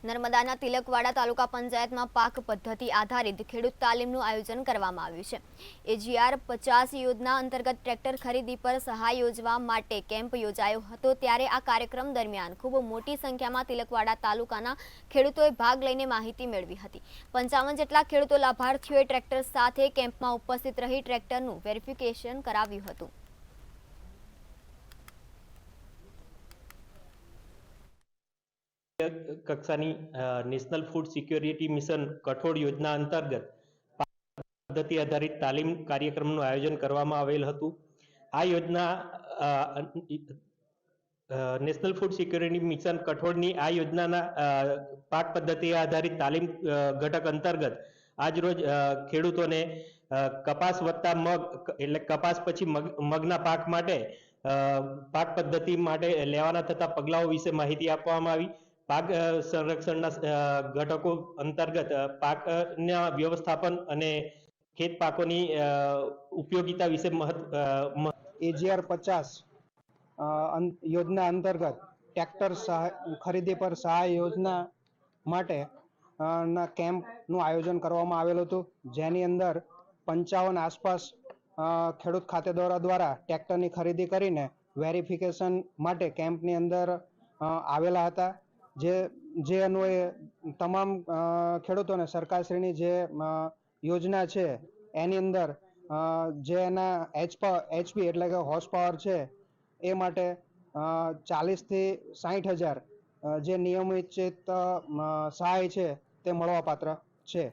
નર્મદાના તિલકવાડા તાલુકા પંચાયતમાં પાક પદ્ધતિ આધારિત ખેડૂત તાલીમનું આયોજન કરવામાં આવ્યું છે। એજીઆર 50 યોજના અંતર્ગત ટ્રેક્ટર ખરીદી પર સહાય યોજવા માટે કેમ્પ યોજાયો હતો। ત્યારે આ કાર્યક્રમ દરમિયાન ખૂબ મોટી સંખ્યામાં તિલકવાડા તાલુકાના ખેડૂતોએ ભાગ લઈને માહિતી મેળવી હતી। 55 જેટલા ખેડૂતો લાભાર્થીઓએ ટ્રેક્ટર સાથે કેમ્પમાં ઉપસ્થિત રહી ટ્રેક્ટરનું વેરિફિકેશન કરાવ્યું હતું। કક્ષાની નેશનલ ફૂડ સિક્યોરિટી મિશન કઠોળ યોજના અંતર્ગત પદ્ધતિ આધારિત તાલીમ કાર્યક્રમનું આયોજન કરવામાં આવેલ હતું। આ યોજના નેશનલ ફૂડ સિક્યોરિટી મિશન કઠોળની આ યોજનાના પાક પદ્ધતિ આધારિત તાલીમ ઘટક અંતર્ગત આજરોજ ખેડૂતોને કપાસ વત્તા મગ એટલે કપાસ પછી મગના પાક માટે પાક પદ્ધતિ માટે લેવાના થતા પગલાઓ વિશે માહિતી આપવામાં આવી। પાક સંરક્ષણના ઘટકો અંતર્ગત પાકના વ્યવસ્થાપન અને ખેત પાકોની ઉપયોગિતા વિશે એજીઆર 50 યોજના અંતર્ગત ટ્રેક્ટર ખરીદી પર સહાય યોજના માટે ના કેમ્પનું આયોજન કરવામાં આવેલું હતું, જેની અંદર 55 આસપાસ ખેડૂત ખાતેદારો દ્વારા ટ્રેક્ટરની ખરીદી કરીને વેરિફિકેશન માટે કેમ્પની અંદર આવેલા હતા। જે અન્વયે તમામ ખેડૂતોને સરકારશ્રીની જે યોજના છે એની અંદર જે એના એચપી એટલે કે હોર્સ પાવર છે એ માટે 40 થી 60 હજાર જે નિયમિત સહાય છે તે મળવાપાત્ર છે।